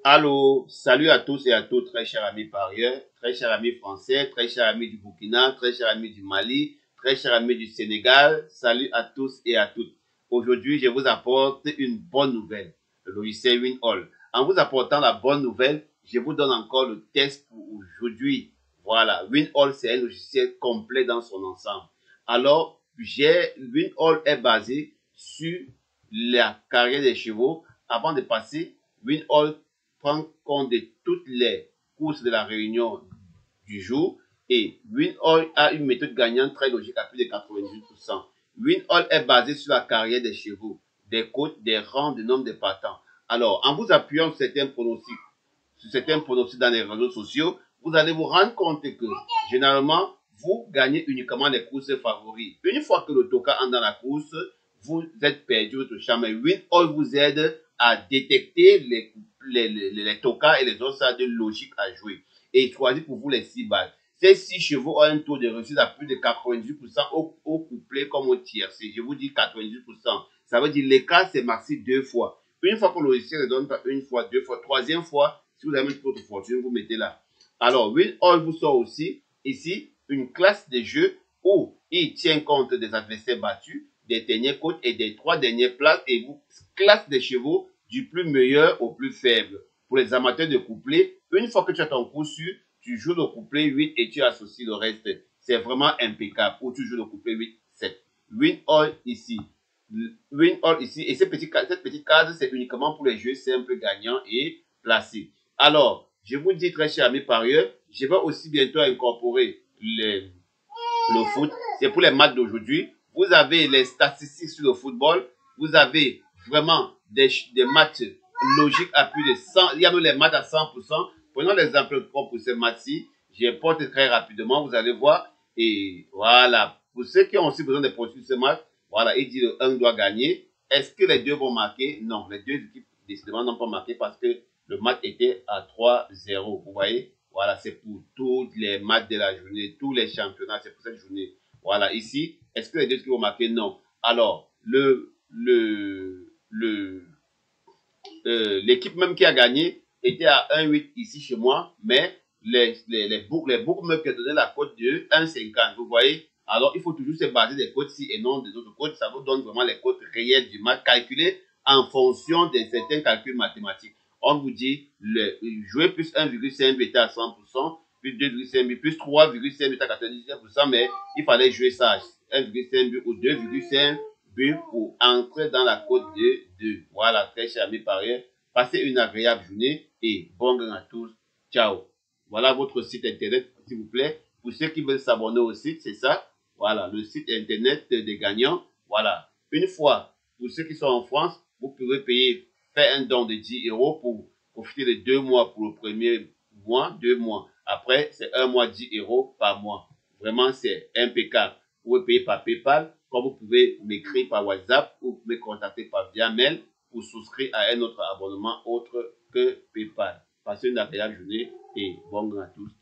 Allô, salut à tous et à toutes, très chers amis parieurs, très chers amis français, très chers amis du Burkina, très chers amis du Mali, très chers amis du Sénégal. Salut à tous et à toutes. Aujourd'hui, je vous apporte une bonne nouvelle, le logiciel WinAll. En vous apportant la bonne nouvelle, je vous donne encore le test pour aujourd'hui. Voilà, WinAll, c'est un logiciel complet dans son ensemble. Alors, WinAll est basé sur la carrière des chevaux. Avant de passer, WinAll prend compte de toutes les courses de la réunion du jour et WinAll a une méthode gagnante très logique à plus de 98%. WinAll est basé sur la carrière des chevaux, des côtes, des rangs, du nombre de partants. Alors, en vous appuyant sur certains pronostics dans les réseaux sociaux, vous allez vous rendre compte que généralement, vous gagnez uniquement les courses favoris. Une fois que le toka entre dans la course, vous êtes perdu votre champ. Mais WinAll vous aide à détecter les tokas et les autres salles de logique à jouer. Et choisir pour vous les 6 balles. Ces 6 chevaux ont un taux de réussite à plus de 98% au couplet comme au tiercé. Je vous dis 98%. Ça veut dire l'écart c'est maxi 2 fois. Une fois que le logiciel ne donne pas une fois, 2 fois, troisième fois, si vous avez une autre fortune, vous mettez là. Alors, WinAll vous sort aussi, ici, une classe de jeu où il tient compte des adversaires battus, des dernières côtes et des 3 dernières places et vous classe des chevaux du plus meilleur au plus faible. Pour les amateurs de couplet, une fois que tu as ton coup sûr, tu joues le couplet 8 et tu associes le reste. C'est vraiment impeccable où tu joues le couplet 8, 7. WinAll ici. WinAll ici. Et cette petite case, c'est uniquement pour les jeux simples, gagnants et placés. Alors, je vous dis très chers amis parieurs, je vais aussi bientôt incorporer le foot. C'est pour les matchs d'aujourd'hui. Vous avez les statistiques sur le football. Vous avez vraiment des matchs logiques à plus de 100. Il y a même les matchs à 100%. Prenons l'exemple pour ce match-ci. J'importe très rapidement. Vous allez voir. Et voilà. Pour ceux qui ont aussi besoin de poursuivre ce match, voilà, il dit le 1 doit gagner. Est-ce que les deux vont marquer? Non, les deux équipes décidément n'ont pas marqué parce que le match était à 3-0. Vous voyez? Voilà, c'est pour tous les matchs de la journée, tous les championnats, c'est pour cette journée. Voilà, ici, est-ce que les deux équipes vont marquer? Non. Alors, l'équipe même qui a gagné était à 1,8 ici chez moi, mais les bookmakers qui ont donné la cote de 1,50. Vous voyez? Alors, il faut toujours se baser des cotes-ci et non des autres cotes. Ça vous donne vraiment les cotes réelles du match calculées en fonction de certains calculs mathématiques. On vous dit, jouer plus 1,5 était à 100%, plus 2,5 but, plus 3,5 était à 99%, mais il fallait jouer ça, 1,5 but ou 2,5 but pour entrer dans la cote de 2. Voilà, très chers amis parieurs, passez une agréable journée et bon gain à tous. Ciao. Voilà votre site internet, s'il vous plaît. Pour ceux qui veulent s'abonner au site, c'est ça. Voilà, le site internet des gagnants. Voilà. Une fois, pour ceux qui sont en France, vous pouvez payer, faire un don de 10 € pour profiter de 2 mois pour le premier mois, 2 mois. Après, c'est 1 mois, 10 € par mois. Vraiment, c'est impeccable. Vous pouvez payer par PayPal, comme vous pouvez m'écrire par WhatsApp ou vous pouvez contacter par via mail pour souscrire à un autre abonnement autre que PayPal. Passez une agréable journée et bon gain à tous.